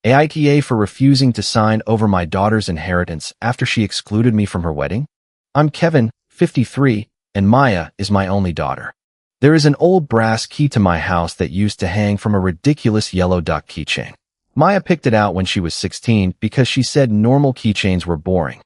AITA for refusing to sign over my daughter's inheritance after she excluded me from her wedding? I'm Kevin, 53, and Maya is my only daughter. There is an old brass key to my house that used to hang from a ridiculous yellow duck keychain. Maya picked it out when she was 16 because she said normal keychains were boring.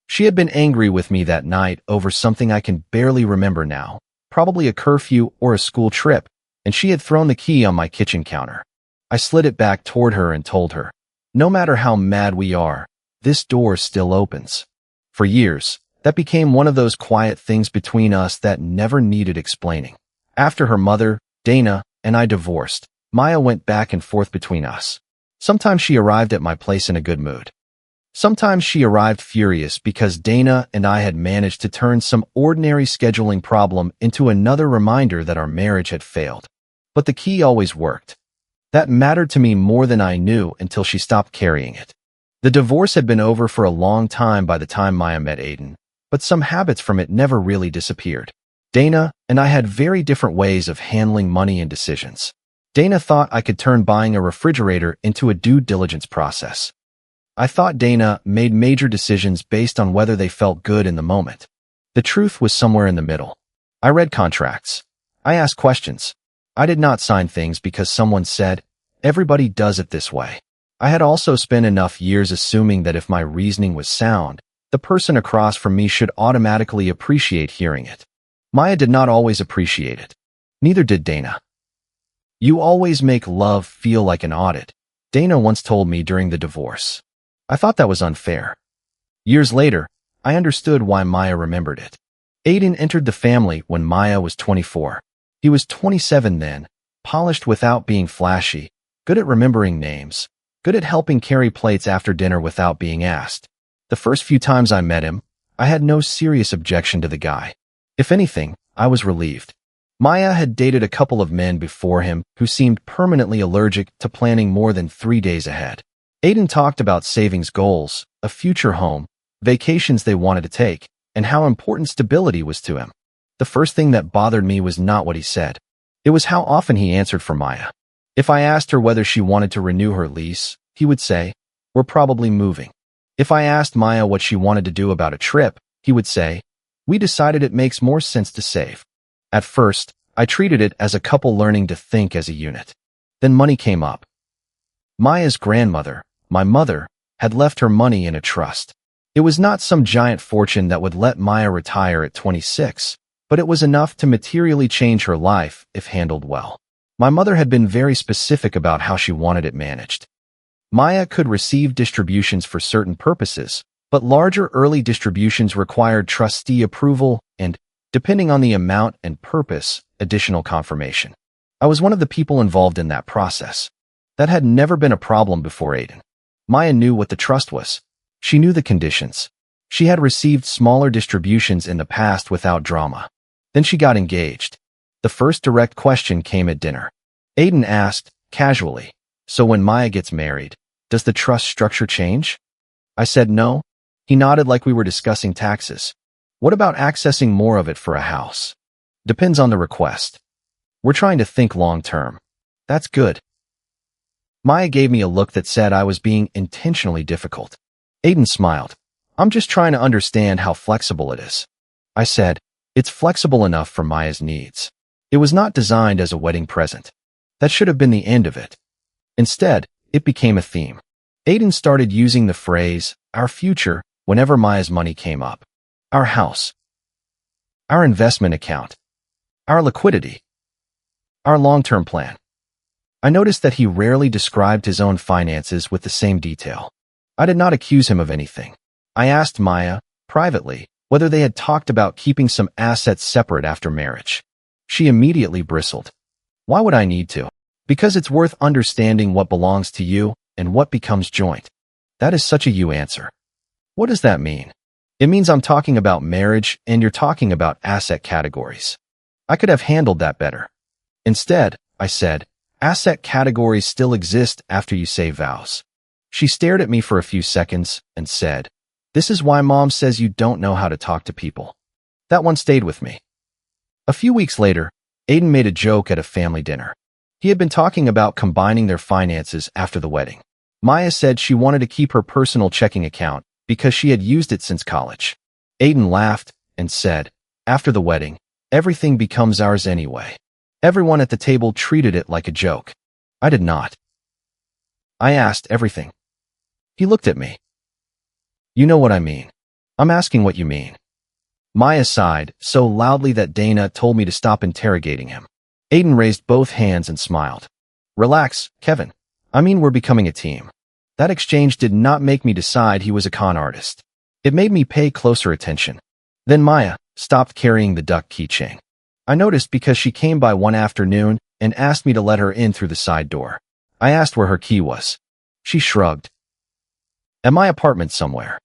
She had been angry with me that night over something I can barely remember now, probably a curfew or a school trip, and she had thrown the key on my kitchen counter. I slid it back toward her and told her, no matter how mad we are, this door still opens. For years, that became one of those quiet things between us that never needed explaining. After her mother, Dana, and I divorced, Maya went back and forth between us. Sometimes she arrived at my place in a good mood. Sometimes she arrived furious because Dana and I had managed to turn some ordinary scheduling problem into another reminder that our marriage had failed. But the key always worked. That mattered to me more than I knew until she stopped carrying it. The divorce had been over for a long time by the time Maya met Aiden, but some habits from it never really disappeared. Dana and I had very different ways of handling money and decisions. Dana thought I could turn buying a refrigerator into a due diligence process. I thought Dana made major decisions based on whether they felt good in the moment. The truth was somewhere in the middle. I read contracts. I asked questions. I did not sign things because someone said, everybody does it this way. I had also spent enough years assuming that if my reasoning was sound, the person across from me should automatically appreciate hearing it. Maya did not always appreciate it. Neither did Dana. You always make love feel like an audit, Dana once told me during the divorce. I thought that was unfair. Years later, I understood why Maya remembered it. Aiden entered the family when Maya was 24. He was 27 then, polished without being flashy, good at remembering names, good at helping carry plates after dinner without being asked. The first few times I met him, I had no serious objection to the guy. If anything, I was relieved. Maya had dated a couple of men before him who seemed permanently allergic to planning more than 3 days ahead. Aiden talked about savings goals, a future home, vacations they wanted to take, and how important stability was to him. The first thing that bothered me was not what he said. It was how often he answered for Maya. If I asked her whether she wanted to renew her lease, he would say, we're probably moving. If I asked Maya what she wanted to do about a trip, he would say, we decided it makes more sense to save. At first, I treated it as a couple learning to think as a unit. Then money came up. Maya's grandmother, my mother, had left her money in a trust. It was not some giant fortune that would let Maya retire at 26, but it was enough to materially change her life if handled well. My mother had been very specific about how she wanted it managed. Maya could receive distributions for certain purposes, but larger early distributions required trustee approval and, depending on the amount and purpose, additional confirmation. I was one of the people involved in that process. That had never been a problem before Aiden. Maya knew what the trust was. She knew the conditions. She had received smaller distributions in the past without drama. Then she got engaged. The first direct question came at dinner. Aiden asked, casually, so when Maya gets married, does the trust structure change? I said no. He nodded like we were discussing taxes. What about accessing more of it for a house? Depends on the request. We're trying to think long term. That's good. Maya gave me a look that said I was being intentionally difficult. Aiden smiled. I'm just trying to understand how flexible it is. I said, it's flexible enough for Maya's needs. It was not designed as a wedding present. That should have been the end of it. Instead, it became a theme. Aiden started using the phrase, our future, whenever Maya's money came up. Our house. Our investment account. Our liquidity. Our long-term plan. I noticed that he rarely described his own finances with the same detail. I did not accuse him of anything. I asked Maya, privately, whether they had talked about keeping some assets separate after marriage. She immediately bristled. Why would I need to? Because it's worth understanding what belongs to you and what becomes joint. That is such a you answer. What does that mean? It means I'm talking about marriage and you're talking about asset categories. I could have handled that better. Instead, I said, asset categories still exist after you say vows. She stared at me for a few seconds and said, this is why Mom says you don't know how to talk to people. That one stayed with me. A few weeks later, Aiden made a joke at a family dinner. He had been talking about combining their finances after the wedding. Maya said she wanted to keep her personal checking account because she had used it since college. Aiden laughed and said, "After the wedding, everything becomes ours anyway." Everyone at the table treated it like a joke. I did not. I asked everything. He looked at me. "You know what I mean." "I'm asking what you mean." Maya sighed so loudly that Dana told me to stop interrogating him. Aiden raised both hands and smiled. "Relax, Kevin. I mean, we're becoming a team." That exchange did not make me decide he was a con artist. It made me pay closer attention. Then Maya stopped carrying the duck keychain. I noticed because she came by one afternoon and asked me to let her in through the side door. I asked where her key was. She shrugged. "At my apartment somewhere."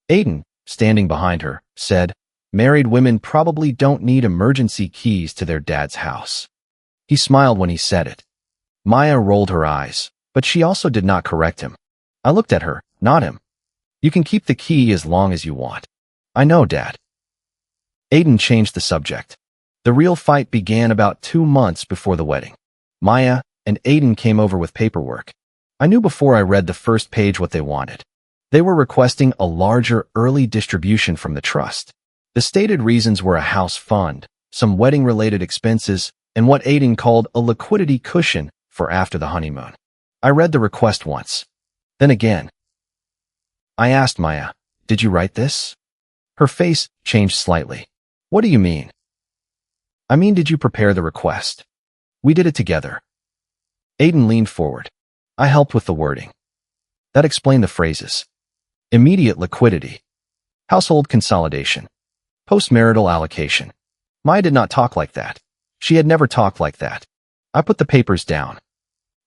Aiden, standing behind her, said, "Married women probably don't need emergency keys to their dad's house." He smiled when he said it. Maya rolled her eyes, but she also did not correct him. I looked at her, not him. "You can keep the key as long as you want." "I know, Dad." Aiden changed the subject. The real fight began about 2 months before the wedding. Maya and Aiden came over with paperwork. I knew before I read the first page what they wanted. They were requesting a larger early distribution from the trust. The stated reasons were a house fund, some wedding-related expenses, and what Aiden called a liquidity cushion for after the honeymoon. I read the request once. Then again. I asked Maya, "Did you write this?" Her face changed slightly. "What do you mean?" "I mean, did you prepare the request?" "We did it together." Aiden leaned forward. I helped with the wording. That explained the phrases. Immediate liquidity. Household consolidation. Postmarital allocation. Maya did not talk like that. She had never talked like that. I put the papers down.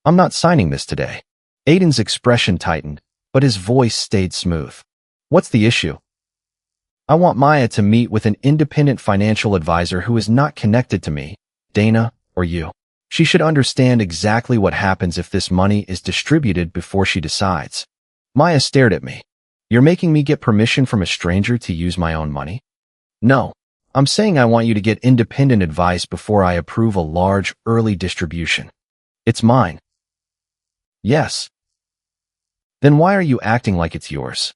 "I'm not signing this today." Aiden's expression tightened, but his voice stayed smooth. "What's the issue?" "I want Maya to meet with an independent financial advisor who is not connected to me, Dana, or you. She should understand exactly what happens if this money is distributed before she decides." Maya stared at me. "You're making me get permission from a stranger to use my own money?" "No. I'm saying I want you to get independent advice before I approve a large, early distribution." "It's mine." "Yes." "Then why are you acting like it's yours?"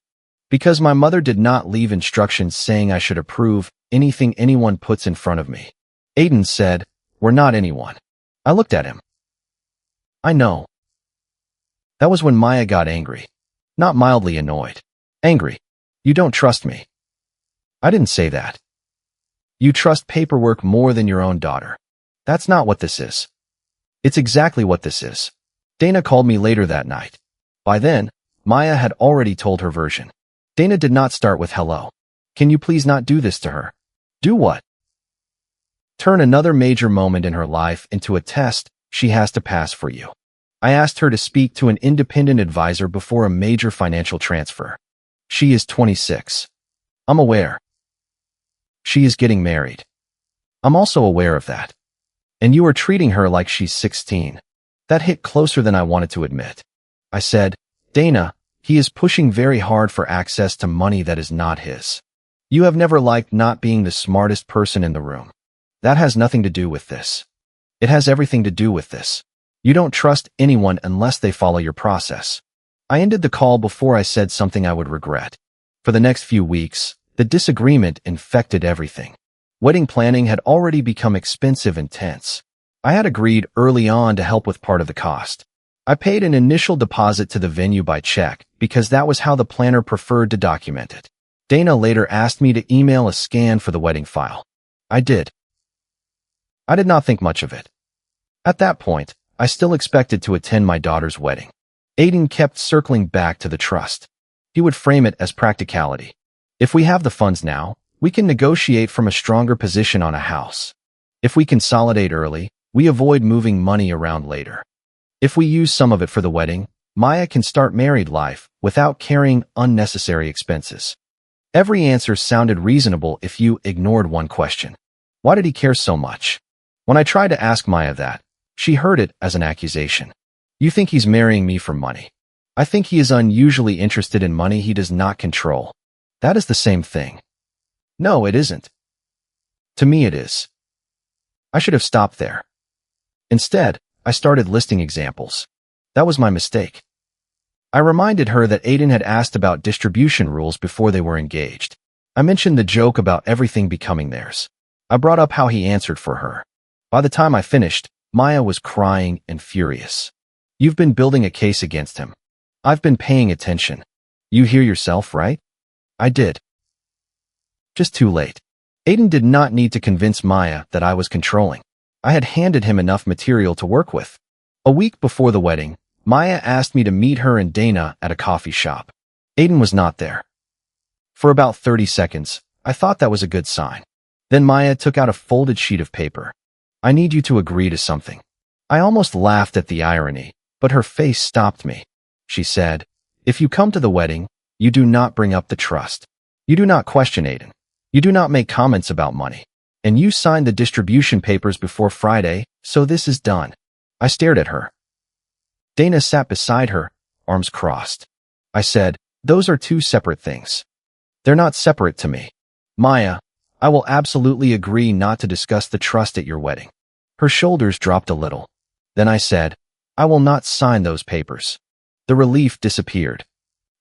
"Because my mother did not leave instructions saying I should approve anything anyone puts in front of me." Aiden said, "We're not anyone." I looked at him. "I know." That was when Maya got angry. Not mildly annoyed. Angry. "You don't trust me." I didn't say that. "You trust paperwork more than your own daughter." That's not what this is. It's exactly what this is. Dana called me later that night. By then, Maya had already told her version. Dana did not start with hello. "Can you please not do this to her?" "Do what?" "Turn another major moment in her life into a test she has to pass for you." I asked her to speak to an independent advisor before a major financial transfer. She is 26. I'm aware. She is getting married. I'm also aware of that. And you are treating her like she's 16. That hit closer than I wanted to admit. I said, "Dana, he is pushing very hard for access to money that is not his. You have never liked not being the smartest person in the room. That has nothing to do with this. It has everything to do with this. You don't trust anyone unless they follow your process." I ended the call before I said something I would regret. For the next few weeks, the disagreement infected everything. Wedding planning had already become expensive and tense. I had agreed early on to help with part of the cost. I paid an initial deposit to the venue by check because that was how the planner preferred to document it. Dana later asked me to email a scan for the wedding file. I did. I did not think much of it. At that point, I still expected to attend my daughter's wedding. Aiden kept circling back to the trust. He would frame it as practicality. If we have the funds now, we can negotiate from a stronger position on a house. If we consolidate early, we avoid moving money around later. If we use some of it for the wedding, Maya can start married life without carrying unnecessary expenses. Every answer sounded reasonable if you ignored one question. Why did he care so much? When I tried to ask Maya that, she heard it as an accusation. "You think he's marrying me for money. I think he is unusually interested in money he does not control." That is the same thing. No, it isn't. To me, it is. I should have stopped there. Instead, I started listing examples. That was my mistake. I reminded her that Aiden had asked about distribution rules before they were engaged. I mentioned the joke about everything becoming theirs. I brought up how he answered for her. By the time I finished, Maya was crying and furious. You've been building a case against him. I've been paying attention. You hear yourself, right? I did. Just too late. Aiden did not need to convince Maya that I was controlling. I had handed him enough material to work with. A week before the wedding, Maya asked me to meet her and Dana at a coffee shop. Aiden was not there. For about 30 seconds, I thought that was a good sign. Then Maya took out a folded sheet of paper. I need you to agree to something. I almost laughed at the irony, but her face stopped me. She said, if you come to the wedding, you do not bring up the trust. You do not question Aiden. You do not make comments about money. And you signed the distribution papers before Friday, so this is done. I stared at her. Dana sat beside her, arms crossed. I said, those are two separate things. They're not separate to me. Maya, I will absolutely agree not to discuss the trust at your wedding. Her shoulders dropped a little. Then I said, I will not sign those papers. The relief disappeared.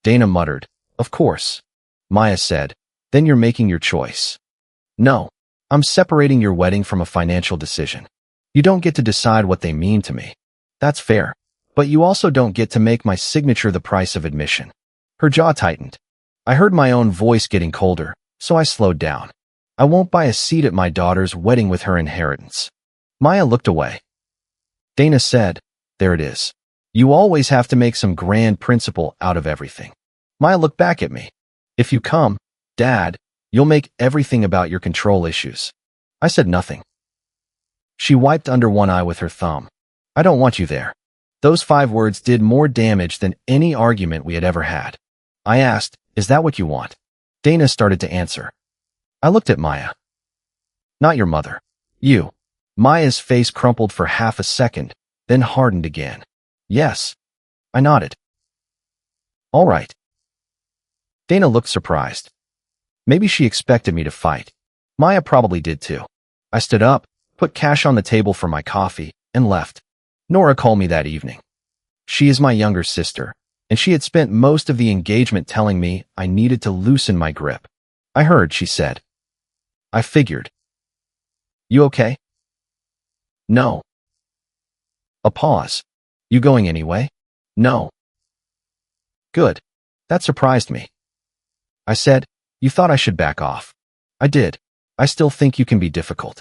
Dana muttered, of course. Maya said, then you're making your choice. No, I'm separating your wedding from a financial decision. You don't get to decide what they mean to me. That's fair. But you also don't get to make my signature the price of admission. Her jaw tightened. I heard my own voice getting colder, so I slowed down. I won't buy a seat at my daughter's wedding with her inheritance. Maya looked away. Dana said, there it is. You always have to make some grand principle out of everything. Maya looked back at me. If you come, Dad, you'll make everything about your control issues. I said nothing. She wiped under one eye with her thumb. I don't want you there. Those 5 words did more damage than any argument we had ever had. I asked, is that what you want? Dana started to answer. I looked at Maya. Not your mother. You. Maya's face crumpled for half a second, then hardened again. Yes. I nodded. All right. Dana looked surprised. Maybe she expected me to fight. Maya probably did too. I stood up, put cash on the table for my coffee, and left. Nora called me that evening. She is my younger sister, and she had spent most of the engagement telling me I needed to loosen my grip. I heard, she said. I figured. You okay? No. A pause. You going anyway? No. Good. That surprised me. I said, you thought I should back off. I did. I still think you can be difficult.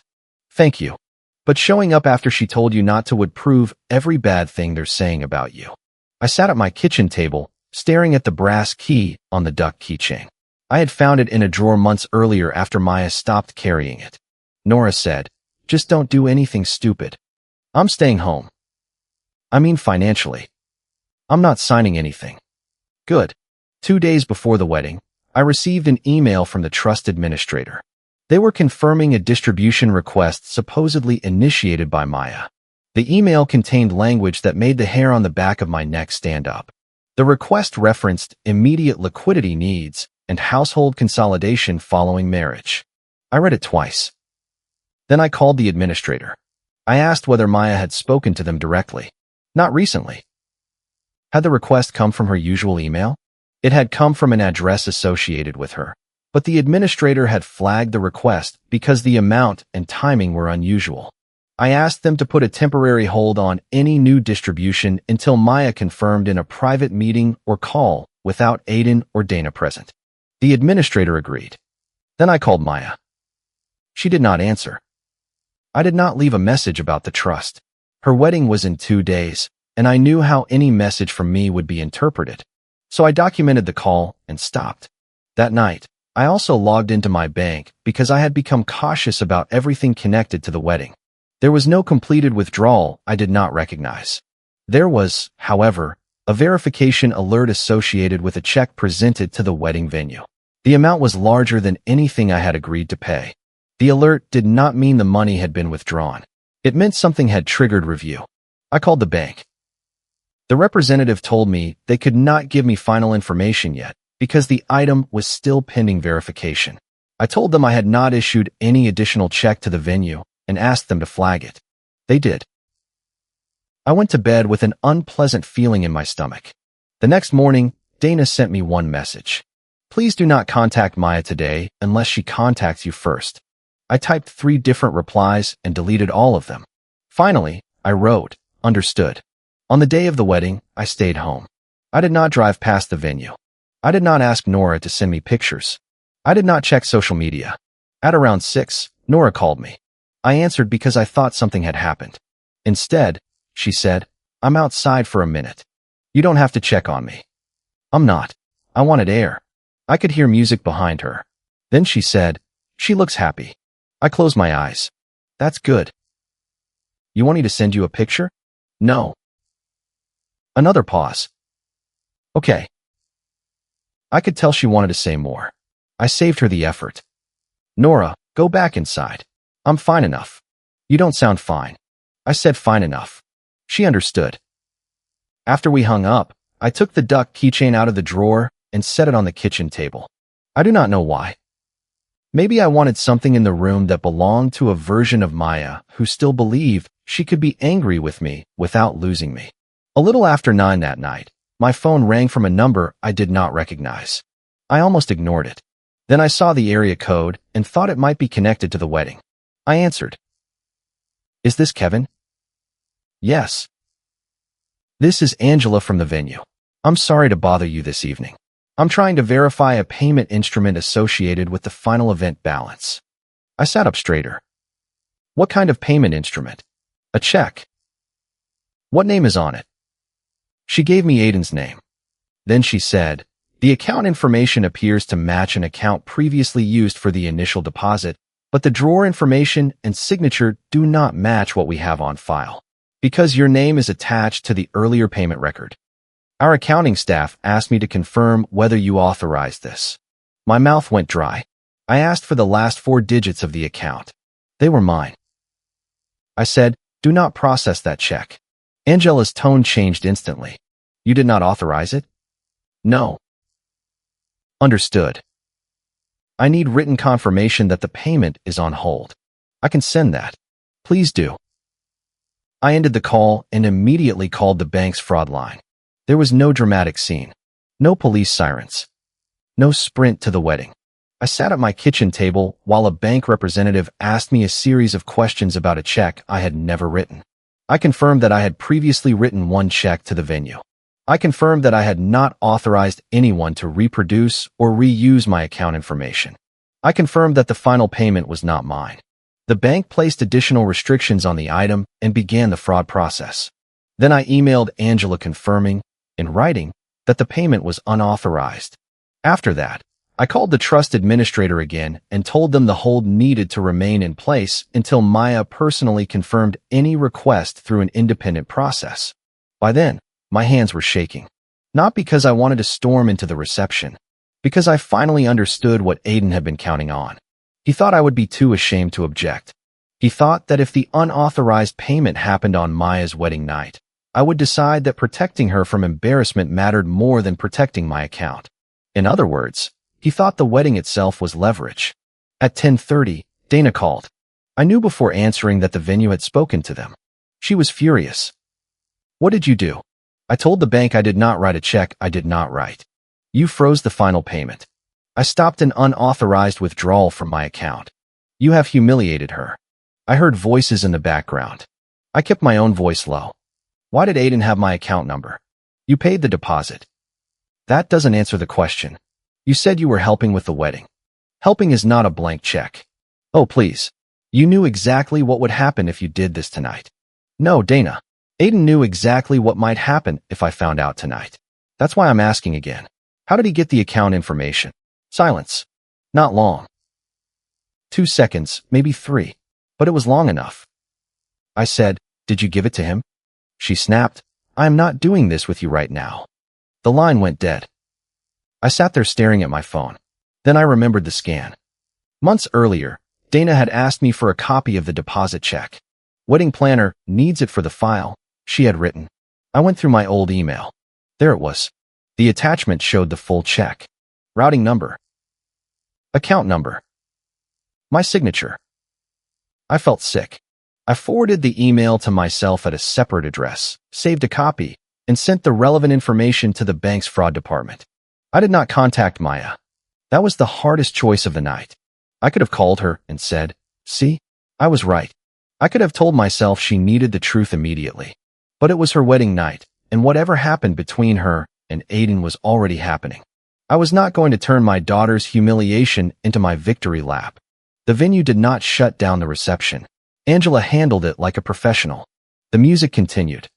Thank you. But showing up after she told you not to would prove every bad thing they're saying about you. I sat at my kitchen table, staring at the brass key on the duck keychain. I had found it in a drawer months earlier after Maya stopped carrying it. Nora said, just don't do anything stupid. I'm staying home. I mean financially. I'm not signing anything. Good. 2 days before the wedding, I received an email from the trust administrator. They were confirming a distribution request supposedly initiated by Maya. The email contained language that made the hair on the back of my neck stand up. The request referenced immediate liquidity needs and household consolidation following marriage. I read it twice. Then I called the administrator. I asked whether Maya had spoken to them directly. Not recently. Had the request come from her usual email? It had come from an address associated with her, but the administrator had flagged the request because the amount and timing were unusual. I asked them to put a temporary hold on any new distribution until Maya confirmed in a private meeting or call without Aiden or Dana present. The administrator agreed. Then I called Maya. She did not answer. I did not leave a message about the trust. Her wedding was in 2 days, and I knew how any message from me would be interpreted. So I documented the call and stopped. That night, I also logged into my bank because I had become cautious about everything connected to the wedding. There was no completed withdrawal I did not recognize. There was, however, a verification alert associated with a check presented to the wedding venue. The amount was larger than anything I had agreed to pay. The alert did not mean the money had been withdrawn. It meant something had triggered review. I called the bank. The representative told me they could not give me final information yet because the item was still pending verification. I told them I had not issued any additional check to the venue and asked them to flag it. They did. I went to bed with an unpleasant feeling in my stomach. The next morning, Dana sent me one message. Please do not contact Maya today unless she contacts you first. I typed 3 different replies and deleted all of them. Finally, I wrote, understood. On the day of the wedding, I stayed home. I did not drive past the venue. I did not ask Nora to send me pictures. I did not check social media. At around 6, Nora called me. I answered because I thought something had happened. Instead, she said, I'm outside for a minute. You don't have to check on me. I'm not. I wanted air. I could hear music behind her. Then she said, she looks happy. I closed my eyes. That's good. You want me to send you a picture? No. Another pause. Okay. I could tell she wanted to say more. I saved her the effort. Nora, go back inside. I'm fine enough. You don't sound fine. I said fine enough. She understood. After we hung up, I took the duck keychain out of the drawer and set it on the kitchen table. I do not know why. Maybe I wanted something in the room that belonged to a version of Maya who still believed she could be angry with me without losing me. A little after 9 that night, my phone rang from a number I did not recognize. I almost ignored it. Then I saw the area code and thought it might be connected to the wedding. I answered. Is this Kevin? Yes. This is Angela from the venue. I'm sorry to bother you this evening. I'm trying to verify a payment instrument associated with the final event balance. I sat up straighter. What kind of payment instrument? A check. What name is on it? She gave me Aiden's name. Then she said, the account information appears to match an account previously used for the initial deposit, but the drawer information and signature do not match what we have on file, because your name is attached to the earlier payment record. Our accounting staff asked me to confirm whether you authorized this. My mouth went dry. I asked for the last 4 digits of the account. They were mine. I said, do not process that check. Angela's tone changed instantly. You did not authorize it? No. Understood. I need written confirmation that the payment is on hold. I can send that. Please do. I ended the call and immediately called the bank's fraud line. There was no dramatic scene. No police sirens. No sprint to the wedding. I sat at my kitchen table while a bank representative asked me a series of questions about a check I had never written. I confirmed that I had previously written 1 check to the venue. I confirmed that I had not authorized anyone to reproduce or reuse my account information. I confirmed that the final payment was not mine. The bank placed additional restrictions on the item and began the fraud process. Then I emailed Angela confirming, in writing, that the payment was unauthorized. After that, I called the trust administrator again and told them the hold needed to remain in place until Maya personally confirmed any request through an independent process. By then, my hands were shaking. Not because I wanted to storm into the reception, because I finally understood what Aiden had been counting on. He thought I would be too ashamed to object. He thought that if the unauthorized payment happened on Maya's wedding night, I would decide that protecting her from embarrassment mattered more than protecting my account. In other words, he thought the wedding itself was leverage. At 10:30, Dana called. I knew before answering that the venue had spoken to them. She was furious. What did you do? I told the bank I did not write a check I did not write. You froze the final payment. I stopped an unauthorized withdrawal from my account. You have humiliated her. I heard voices in the background. I kept my own voice low. Why did Aiden have my account number? You paid the deposit. That doesn't answer the question. You said you were helping with the wedding. Helping is not a blank check. Oh, please. You knew exactly what would happen if you did this tonight. No, Dana. Aiden knew exactly what might happen if I found out tonight. That's why I'm asking again. How did he get the account information? Silence. Not long. 2 seconds, maybe 3. But it was long enough. I said, did you give it to him? She snapped, I am not doing this with you right now. The line went dead. I sat there staring at my phone. Then I remembered the scan. Months earlier, Dana had asked me for a copy of the deposit check. Wedding planner needs it for the file, she had written. I went through my old email. There it was. The attachment showed the full check. Routing number. Account number. My signature. I felt sick. I forwarded the email to myself at a separate address, saved a copy, and sent the relevant information to the bank's fraud department. I did not contact Maya. That was the hardest choice of the night. I could have called her and said, "See, I was right." I could have told myself she needed the truth immediately. But it was her wedding night, and whatever happened between her and Aiden was already happening. I was not going to turn my daughter's humiliation into my victory lap. The venue did not shut down the reception. Angela handled it like a professional. The music continued.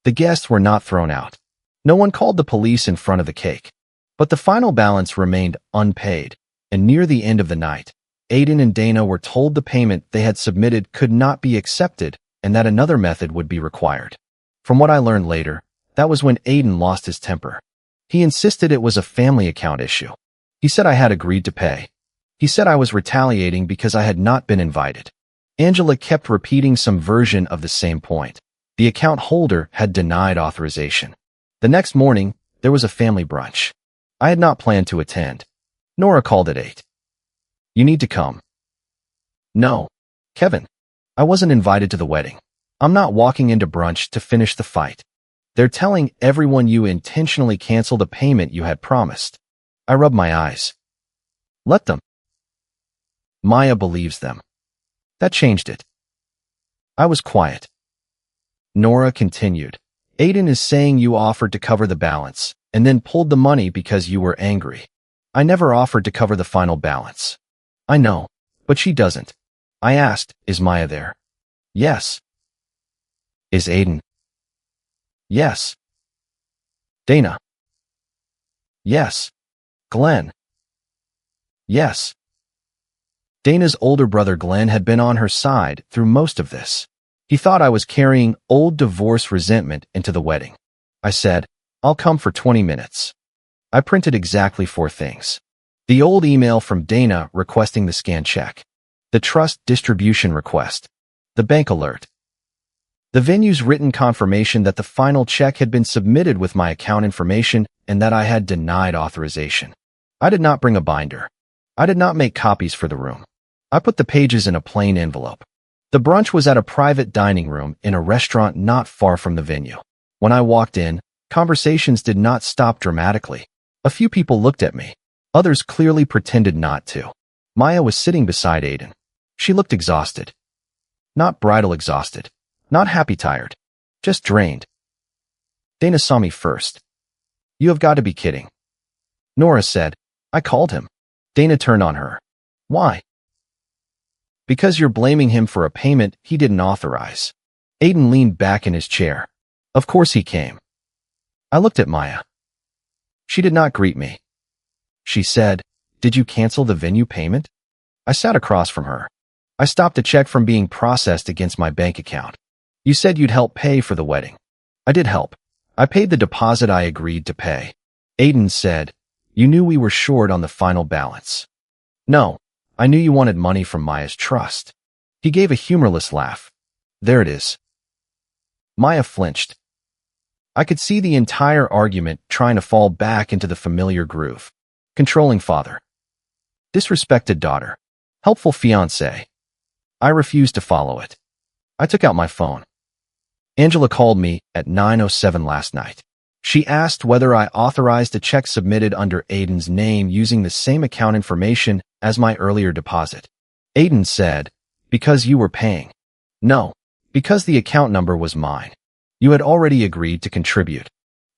The guests were not thrown out. No one called the police in front of the cake. But the final balance remained unpaid, and near the end of the night, Aiden and Dana were told the payment they had submitted could not be accepted and that another method would be required. From what I learned later, that was when Aiden lost his temper. He insisted it was a family account issue. He said I had agreed to pay. He said I was retaliating because I had not been invited. Angela kept repeating some version of the same point. The account holder had denied authorization. The next morning, there was a family brunch. I had not planned to attend. Nora called at 8. "You need to come." "No, Kevin. I wasn't invited to the wedding. I'm not walking into brunch to finish the fight. They're telling everyone you intentionally canceled a payment you had promised." I rubbed my eyes. "Let them. Maya believes them." That changed it. I was quiet. Nora continued. "Aiden is saying you offered to cover the balance and then pulled the money because you were angry. I never offered to cover the final balance." "I know, but she doesn't." I asked, "Is Maya there?" "Yes." "Is Aiden?" "Yes." "Dana?" "Yes." "Glenn?" "Yes." Dana's older brother Glenn had been on her side through most of this. He thought I was carrying old divorce resentment into the wedding. I said, "I'll come for 20 minutes. I printed exactly 4 things. The old email from Dana requesting the scanned check. The trust distribution request. The bank alert. The venue's written confirmation that the final check had been submitted with my account information and that I had denied authorization. I did not bring a binder. I did not make copies for the room. I put the pages in a plain envelope. The brunch was at a private dining room in a restaurant not far from the venue. When I walked in, conversations did not stop dramatically. A few people looked at me. Others clearly pretended not to. Maya was sitting beside Aiden. She looked exhausted. Not bridal exhausted. Not happy tired. Just drained. Dana saw me first. "You have got to be kidding." Nora said, "I called him." Dana turned on her. "Why?" "Because you're blaming him for a payment he didn't authorize." Aiden leaned back in his chair. "Of course he came." I looked at Maya. She did not greet me. She said, "Did you cancel the venue payment?" I sat across from her. "I stopped a check from being processed against my bank account. You said you'd help pay for the wedding." "I did help. I paid the deposit I agreed to pay." Aiden said, "You knew we were short on the final balance." "No, I knew you wanted money from Maya's trust." He gave a humorless laugh. "There it is." Maya flinched. I could see the entire argument trying to fall back into the familiar groove. Controlling father. Disrespected daughter. Helpful fiancé. I refused to follow it. I took out my phone. Angela called me at 9:07 last night. She asked whether I authorized a check submitted under Aiden's name using the same account information as my earlier deposit. Aiden said, "Because you were paying." "No, because the account number was mine. You had already agreed to contribute."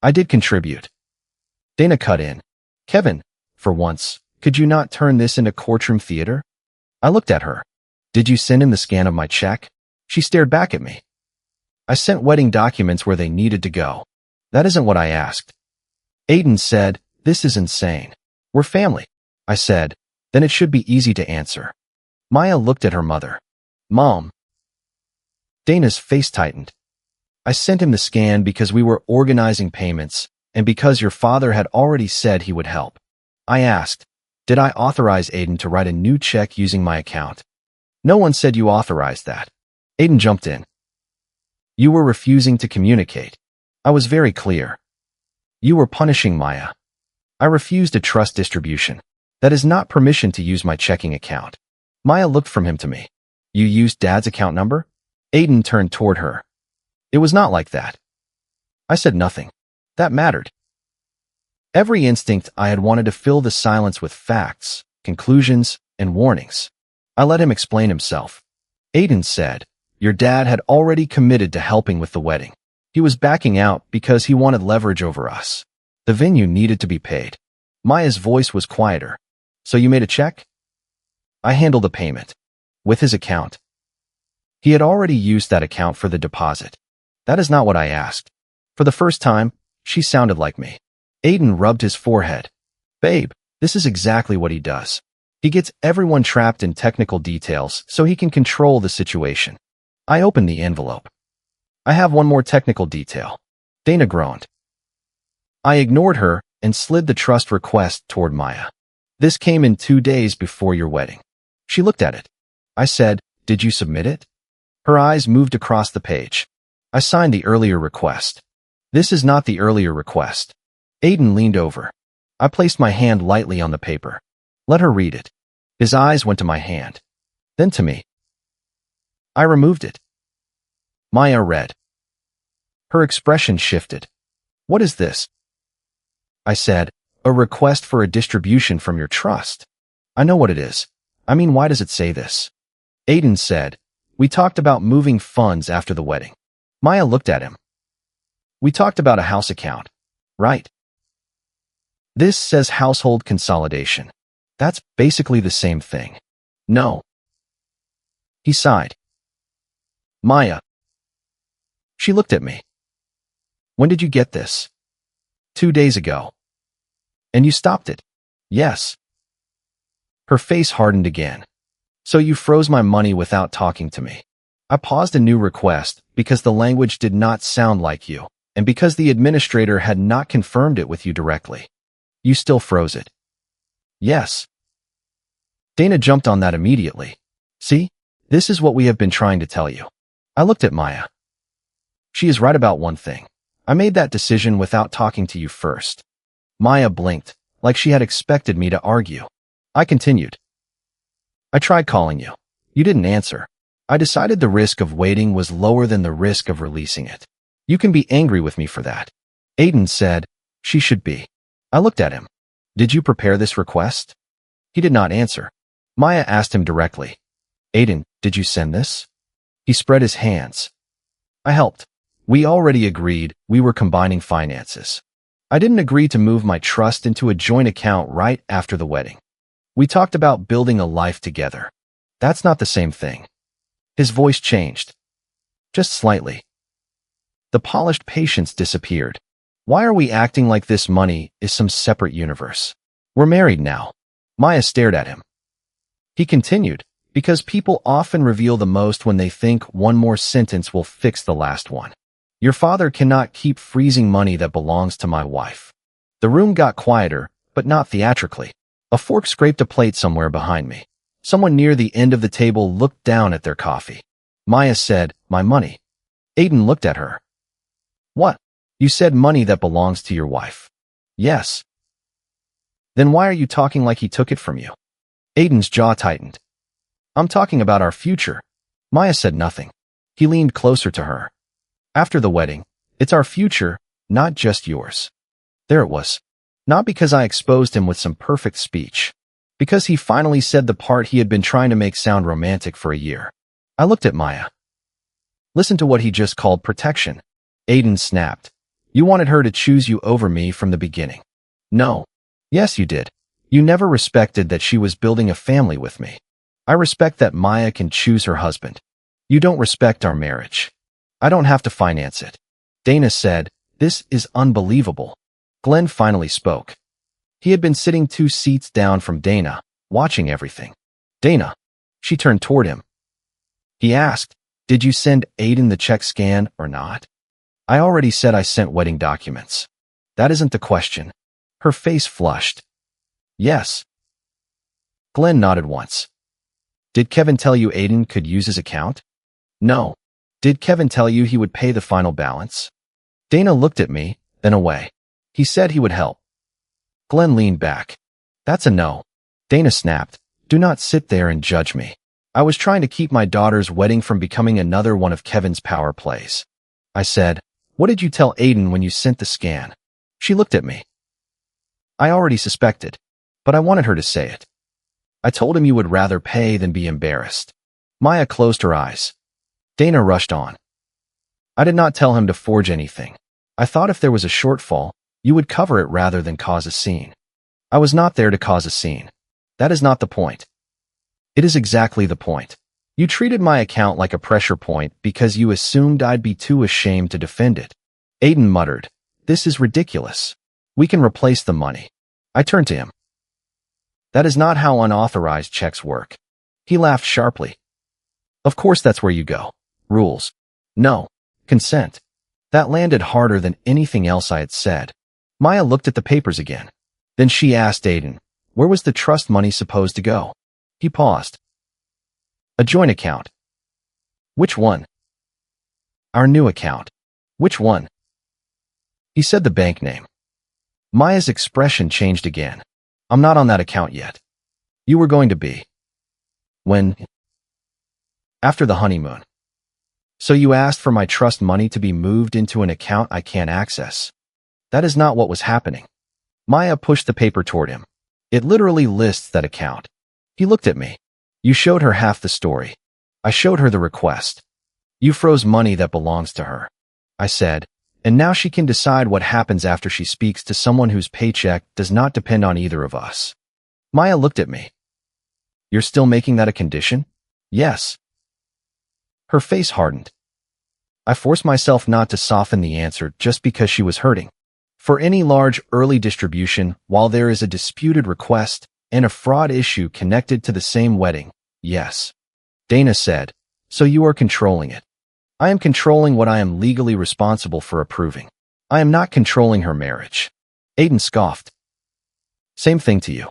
"I did contribute." Dana cut in. "Kevin, for once, could you not turn this into courtroom theater?" I looked at her. "Did you send him the scan of my check?" She stared back at me. "I sent wedding documents where they needed to go." "That isn't what I asked." Aiden said, "This is insane. We're family." I said, "Then it should be easy to answer." Maya looked at her mother. "Mom." Dana's face tightened. "I sent him the scan because we were organizing payments and because your father had already said he would help." I asked, "Did I authorize Aiden to write a new check using my account?" "No one said you authorized that." Aiden jumped in. "You were refusing to communicate. I was very clear. You were punishing Maya. I refused a trust distribution. That is not permission to use my checking account." Maya looked from him to me. "You used Dad's account number?" Aiden turned toward her. "It was not like that." I said nothing. That mattered. Every instinct I had wanted to fill the silence with facts, conclusions, and warnings. I let him explain himself. Aiden said, "Your dad had already committed to helping with the wedding. He was backing out because he wanted leverage over us. The venue needed to be paid." Maya's voice was quieter. "So you made a check?" I handled the payment. With his account. He had already used that account for the deposit. That is not what I asked. For the first time, she sounded like me. Aiden rubbed his forehead. "Babe, this is exactly what he does. He gets everyone trapped in technical details so he can control the situation." I opened the envelope. "I have one more technical detail." Dana groaned. I ignored her and slid the trust request toward Maya. "This came in 2 days before your wedding." She looked at it. I said, "Did you submit it?" Her eyes moved across the page. "I signed the earlier request." "This is not the earlier request." Aiden leaned over. I placed my hand lightly on the paper. "Let her read it." His eyes went to my hand. Then to me. I removed it. Maya read. Her expression shifted. "What is this?" I said, "A request for a distribution from your trust." "I know what it is. I mean, why does it say this?" Aiden said, "We talked about moving funds after the wedding." Maya looked at him. "We talked about a house account, right? This says household consolidation. That's basically the same thing." "No." He sighed. "Maya." She looked at me. "When did you get this?" 2 days ago." "And you stopped it?" "Yes." Her face hardened again. "So you froze my money without talking to me." I paused a new request because the language did not sound like you, and because the administrator had not confirmed it with you directly. "You still froze it?" "Yes." Dana jumped on that immediately. "See? This is what we have been trying to tell you." I looked at Maya. "She is right about one thing. I made that decision without talking to you first." Maya blinked, like she had expected me to argue. I continued. "I tried calling you. You didn't answer. I decided the risk of waiting was lower than the risk of releasing it. You can be angry with me for that." Aiden said, "She should be." I looked at him. "Did you prepare this request?" He did not answer. Maya asked him directly. "Aiden, did you send this?" He spread his hands. "I helped. We already agreed we were combining finances. I didn't agree to move my trust into a joint account right after the wedding. We talked about building a life together. That's not the same thing." His voice changed. Just slightly. The polished patience disappeared. "Why are we acting like this money is some separate universe? We're married now." Maya stared at him. He continued, "Because people often reveal the most when they think one more sentence will fix the last one. Your father cannot keep freezing money that belongs to my wife." The room got quieter, but not theatrically. A fork scraped a plate somewhere behind me. Someone near the end of the table looked down at their coffee. Maya said, "My money." Aiden looked at her. "What? You said money that belongs to your wife." "Yes." "Then why are you talking like he took it from you?" Aiden's jaw tightened. "I'm talking about our future." Maya said nothing. He leaned closer to her. "After the wedding, it's our future, not just yours." There it was. Not because I exposed him with some perfect speech. Because he finally said the part he had been trying to make sound romantic for a year. I looked at Maya. "Listen to what he just called protection." Aiden snapped. "You wanted her to choose you over me from the beginning." "No." "Yes, you did. You never respected that she was building a family with me." "I respect that Maya can choose her husband." "You don't respect our marriage." "I don't have to finance it." Dana said, "This is unbelievable." Glenn finally spoke. He had been sitting 2 seats down from Dana, watching everything. "Dana." She turned toward him. He asked, "Did you send Aiden the check scan or not?" "I already said I sent wedding documents." "That isn't the question." Her face flushed. "Yes." Glenn nodded once. "Did Kevin tell you Aiden could use his account?" "No." "Did Kevin tell you he would pay the final balance?" Dana looked at me, then away. "He said he would help." Glenn leaned back. "That's a no." Dana snapped, "Do not sit there and judge me. I was trying to keep my daughter's wedding from becoming another one of Kevin's power plays." I said, What did you tell Aiden when you sent the scan? She looked at me. I already suspected, but I wanted her to say it. I told him you would rather pay than be embarrassed. Maya closed her eyes. Dana rushed on. I did not tell him to forge anything. I thought if there was a shortfall, you would cover it rather than cause a scene. I was not there to cause a scene. That is not the point. It is exactly the point. You treated my account like a pressure point because you assumed I'd be too ashamed to defend it. Aiden muttered, "This is ridiculous. We can replace the money." I turned to him. That is not how unauthorized checks work. He laughed sharply. Of course that's where you go. Rules. No. Consent. That landed harder than anything else I had said. Maya looked at the papers again. Then she asked Aiden, where was the trust money supposed to go? He paused. A joint account. Which one? Our new account. Which one? He said the bank name. Maya's expression changed again. I'm not on that account yet. You were going to be. When? After the honeymoon. So you asked for my trust money to be moved into an account I can't access. That is not what was happening. Maya pushed the paper toward him. It literally lists that account. He looked at me. You showed her half the story. I showed her the request. You froze money that belongs to her. I said, and now she can decide what happens after she speaks to someone whose paycheck does not depend on either of us. Maya looked at me. You're still making that a condition? Yes. Her face hardened. I forced myself not to soften the answer just because she was hurting. For any large early distribution, while there is a disputed request and a fraud issue connected to the same wedding, yes. Dana said, so you are controlling it. I am controlling what I am legally responsible for approving. I am not controlling her marriage. Aiden scoffed. Same thing to you.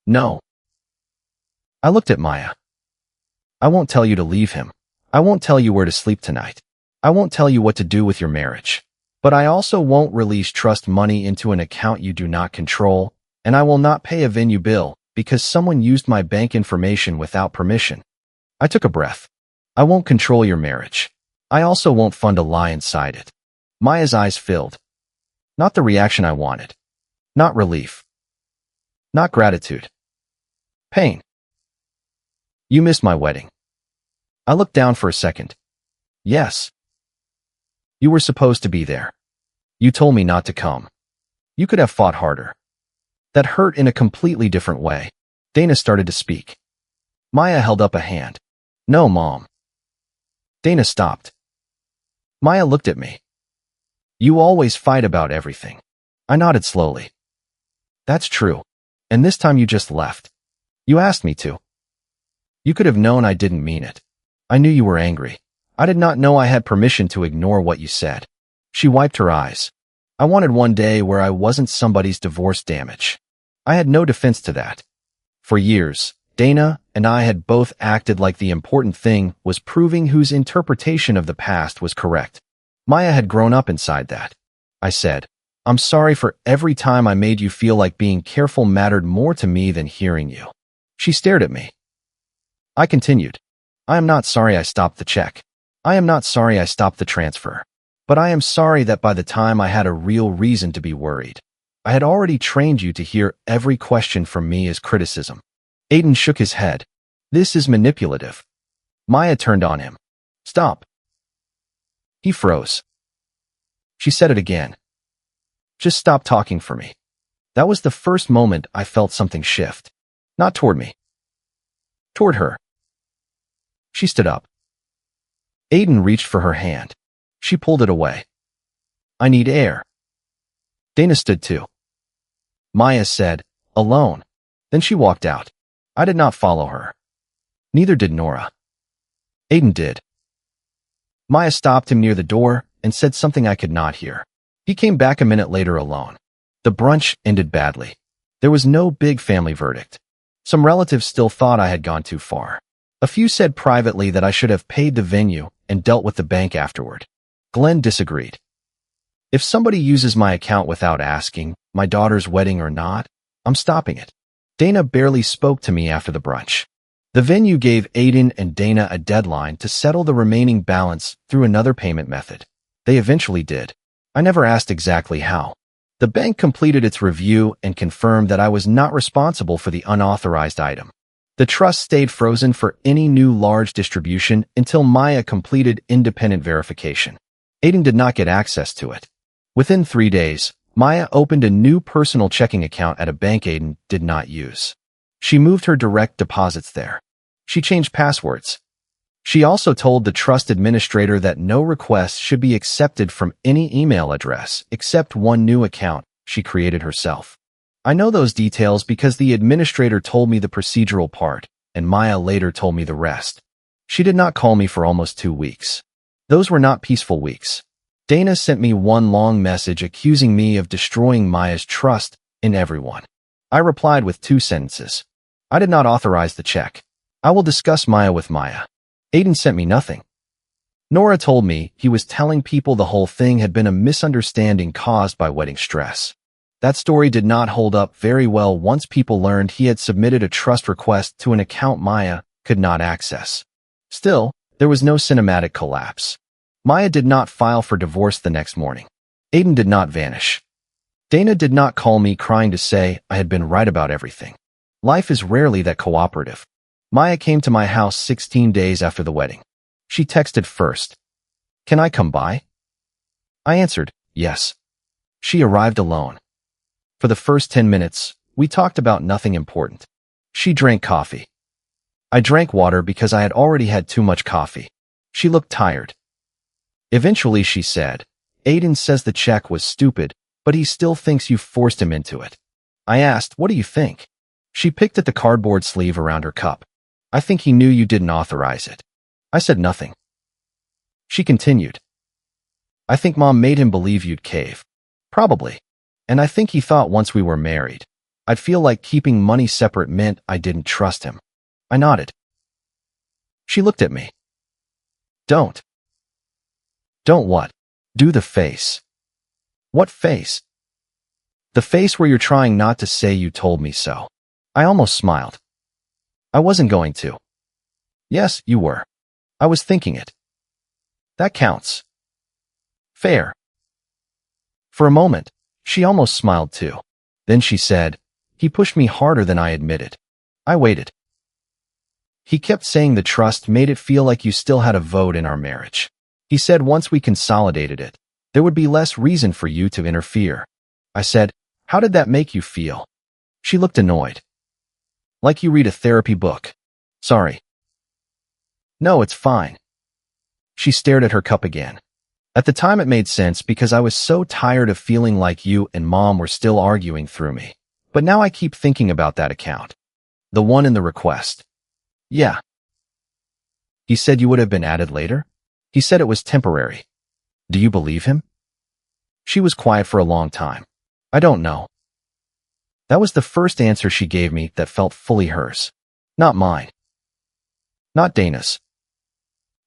No. I looked at Maya. I won't tell you to leave him. I won't tell you where to sleep tonight. I won't tell you what to do with your marriage. But I also won't release trust money into an account you do not control, and I will not pay a venue bill because someone used my bank information without permission. I took a breath. I won't control your marriage. I also won't fund a lie inside it. Maya's eyes filled. Not the reaction I wanted. Not relief. Not gratitude. Pain. You missed my wedding. I looked down for a second. Yes. You were supposed to be there. You told me not to come. You could have fought harder. That hurt in a completely different way. Dana started to speak. Maya held up a hand. No, Mom. Dana stopped. Maya looked at me. You always fight about everything. I nodded slowly. That's true. And this time you just left. You asked me to. You could have known I didn't mean it. I knew you were angry. I did not know I had permission to ignore what you said. She wiped her eyes. I wanted one day where I wasn't somebody's divorce damage. I had no defense to that. For years, Dana and I had both acted like the important thing was proving whose interpretation of the past was correct. Maya had grown up inside that. I said, I'm sorry for every time I made you feel like being careful mattered more to me than hearing you. She stared at me. I continued. I am not sorry I stopped the check. I am not sorry I stopped the transfer. But I am sorry that by the time I had a real reason to be worried, I had already trained you to hear every question from me as criticism. Aiden shook his head. This is manipulative. Maya turned on him. Stop. He froze. She said it again. Just stop talking for me. That was the first moment I felt something shift. Not toward me. Toward her. She stood up. Aiden reached for her hand. She pulled it away. I need air. Dana stood too. Maya said, alone. Then she walked out. I did not follow her. Neither did Nora. Aiden did. Maya stopped him near the door and said something I could not hear. He came back a minute later alone. The brunch ended badly. There was no big family verdict. Some relatives still thought I had gone too far. A few said privately that I should have paid the venue and dealt with the bank afterward. Glenn disagreed. If somebody uses my account without asking, my daughter's wedding or not, I'm stopping it. Dana barely spoke to me after the brunch. The venue gave Aiden and Dana a deadline to settle the remaining balance through another payment method. They eventually did. I never asked exactly how. The bank completed its review and confirmed that I was not responsible for the unauthorized item. The trust stayed frozen for any new large distribution until Maya completed independent verification. Aiden did not get access to it. Within 3 days, Maya opened a new personal checking account at a bank Aiden did not use. She moved her direct deposits there. She changed passwords. She also told the trust administrator that no requests should be accepted from any email address except one new account she created herself. I know those details because the administrator told me the procedural part, and Maya later told me the rest. She did not call me for almost 2 weeks. Those were not peaceful weeks. Dana sent me one long message accusing me of destroying Maya's trust in everyone. I replied with 2 sentences. I did not authorize the check. I will discuss Maya with Maya. Aiden sent me nothing. Nora told me he was telling people the whole thing had been a misunderstanding caused by wedding stress. That story did not hold up very well once people learned he had submitted a trust request to an account Maya could not access. Still, there was no cinematic collapse. Maya did not file for divorce the next morning. Aiden did not vanish. Dana did not call me crying to say I had been right about everything. Life is rarely that cooperative. Maya came to my house 16 days after the wedding. She texted first. "Can I come by?" I answered, yes. She arrived alone. For the first 10 minutes, we talked about nothing important. She drank coffee. I drank water because I had already had too much coffee. She looked tired. Eventually she said, "Aiden says the check was stupid, but he still thinks you forced him into it." I asked, "What do you think?" She picked at the cardboard sleeve around her cup. "I think he knew you didn't authorize it." I said nothing. She continued, "I think Mom made him believe you'd cave." Probably. And I think he thought once we were married, I'd feel like keeping money separate meant I didn't trust him. I nodded. She looked at me. Don't. Don't what? Do the face. What face? The face where you're trying not to say you told me so. I almost smiled. I wasn't going to. Yes, you were. I was thinking it. That counts. Fair. For a moment, she almost smiled too. Then she said, "He pushed me harder than I admitted." I waited. "He kept saying the trust made it feel like you still had a vote in our marriage. He said once we consolidated it, there would be less reason for you to interfere." I said, "How did that make you feel?" She looked annoyed. "Like you read a therapy book." "Sorry." "No, it's fine." She stared at her cup again. At the time it made sense because I was so tired of feeling like you and Mom were still arguing through me. But now I keep thinking about that account. The one in the request. Yeah. He said you would have been added later? He said it was temporary. Do you believe him? She was quiet for a long time. I don't know. That was the first answer she gave me that felt fully hers. Not mine. Not Dana's.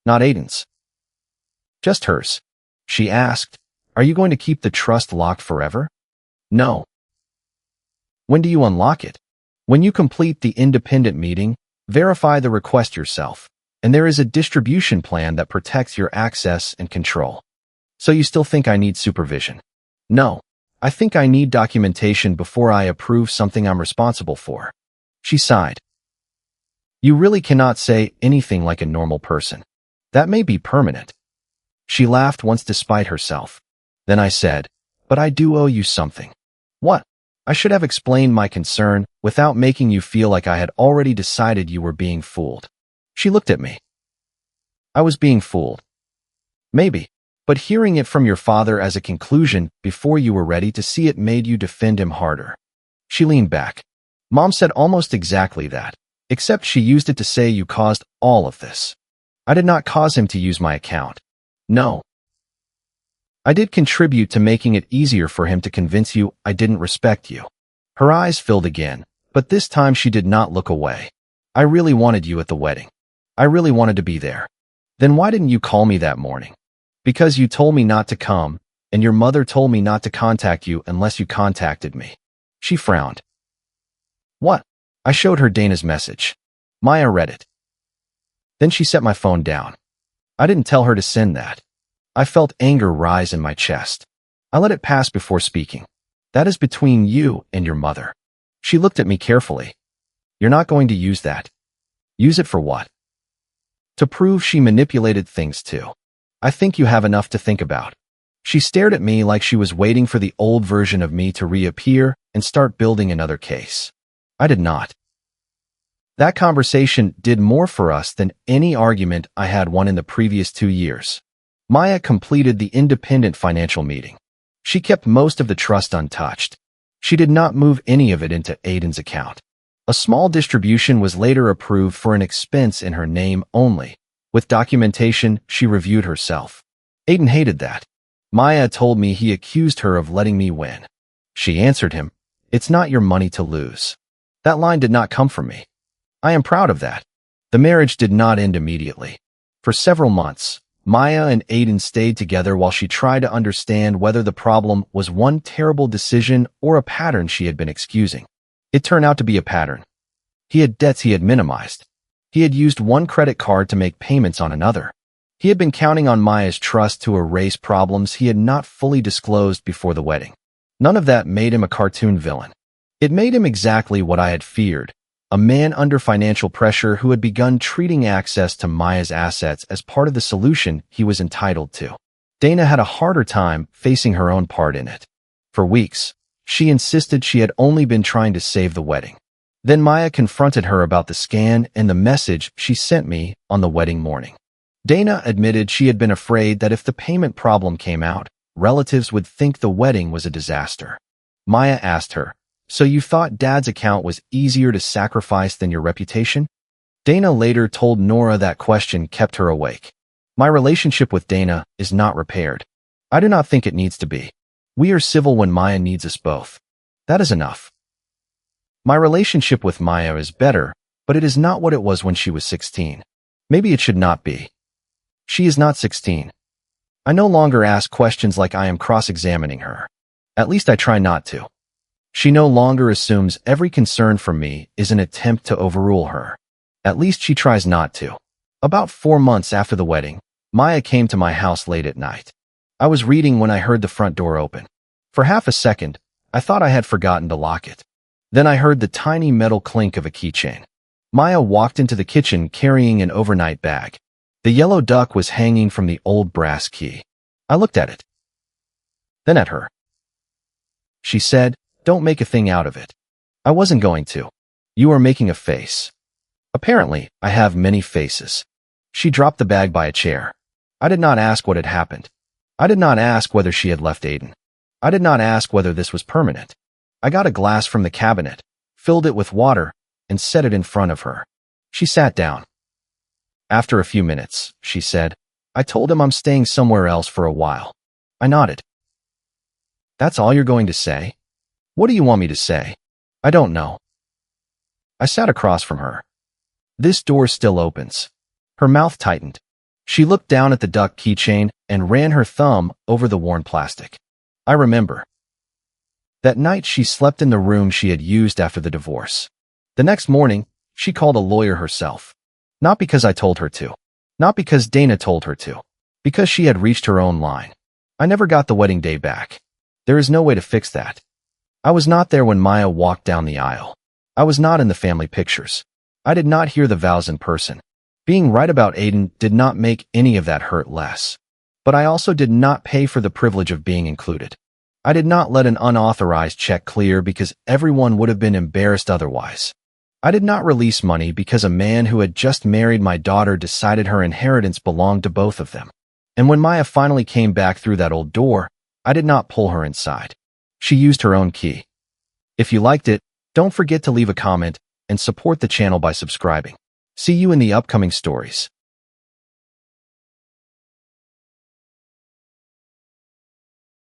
Not Aiden's. Just hers. She asked, "Are you going to keep the trust locked forever?" No. When do you unlock it? When you complete the independent meeting, verify the request yourself, and there is a distribution plan that protects your access and control. So you still think I need supervision? No. I think I need documentation before I approve something I'm responsible for. She sighed. You really cannot say anything like a normal person. That may be permanent. She laughed once despite herself. Then I said, "But I do owe you something." What? I should have explained my concern without making you feel like I had already decided you were being fooled. She looked at me. I was being fooled. Maybe. But hearing it from your father as a conclusion before you were ready to see it made you defend him harder. She leaned back. Mom said almost exactly that, except she used it to say you caused all of this. I did not cause him to use my account. No. I did contribute to making it easier for him to convince you I didn't respect you. Her eyes filled again, but this time she did not look away. I really wanted you at the wedding. I really wanted to be there. Then why didn't you call me that morning? Because you told me not to come, and your mother told me not to contact you unless you contacted me. She frowned. What? I showed her Dana's message. Maya read it. Then she set my phone down. I didn't tell her to send that. I felt anger rise in my chest. I let it pass before speaking. That is between you and your mother. She looked at me carefully. You're not going to use that. Use it for what? To prove she manipulated things too. I think you have enough to think about. She stared at me like she was waiting for the old version of me to reappear and start building another case. I did not. That conversation did more for us than any argument I had won in the previous 2 years. Maya completed the independent financial meeting. She kept most of the trust untouched. She did not move any of it into Aiden's account. A small distribution was later approved for an expense in her name only. With documentation she reviewed herself. Aiden hated that. Maya told me he accused her of letting me win. She answered him, "It's not your money to lose." That line did not come from me. I am proud of that. The marriage did not end immediately. For several months, Maya and Aiden stayed together while she tried to understand whether the problem was one terrible decision or a pattern she had been excusing. It turned out to be a pattern. He had debts he had minimized. He had used one credit card to make payments on another. He had been counting on Maya's trust to erase problems he had not fully disclosed before the wedding. None of that made him a cartoon villain. It made him exactly what I had feared, a man under financial pressure who had begun treating access to Maya's assets as part of the solution he was entitled to. Dana had a harder time facing her own part in it. For weeks, she insisted she had only been trying to save the wedding. Then Maya confronted her about the scan and the message she sent me on the wedding morning. Dana admitted she had been afraid that if the payment problem came out, relatives would think the wedding was a disaster. Maya asked her, "So you thought Dad's account was easier to sacrifice than your reputation?" Dana later told Nora that question kept her awake. My relationship with Dana is not repaired. I do not think it needs to be. We are civil when Maya needs us both. That is enough. My relationship with Maya is better, but it is not what it was when she was 16. Maybe it should not be. She is not 16. I no longer ask questions like I am cross-examining her. At least I try not to. She no longer assumes every concern from me is an attempt to overrule her. At least she tries not to. About 4 months after the wedding, Maya came to my house late at night. I was reading when I heard the front door open. For half a second, I thought I had forgotten to lock it. Then I heard the tiny metal clink of a keychain. Maya walked into the kitchen carrying an overnight bag. The yellow duck was hanging from the old brass key. I looked at it. Then at her. She said, "Don't make a thing out of it." I wasn't going to. "You are making a face." Apparently, I have many faces. She dropped the bag by a chair. I did not ask what had happened. I did not ask whether she had left Aiden. I did not ask whether this was permanent. I got a glass from the cabinet, filled it with water, and set it in front of her. She sat down. After a few minutes, she said, "I told him I'm staying somewhere else for a while." I nodded. "That's all you're going to say? What do you want me to say?" "I don't know." I sat across from her. "This door still opens." Her mouth tightened. She looked down at the duck keychain and ran her thumb over the worn plastic. I remember. That night she slept in the room she had used after the divorce. The next morning, she called a lawyer herself. Not because I told her to. Not because Dana told her to. Because she had reached her own line. I never got the wedding day back. There is no way to fix that. I was not there when Maya walked down the aisle. I was not in the family pictures. I did not hear the vows in person. Being right about Aiden did not make any of that hurt less. But I also did not pay for the privilege of being included. I did not let an unauthorized check clear because everyone would have been embarrassed otherwise. I did not release money because a man who had just married my daughter decided her inheritance belonged to both of them. And when Maya finally came back through that old door, I did not pull her inside. She used her own key. If you liked it, don't forget to leave a comment and support the channel by subscribing. See you in the upcoming stories.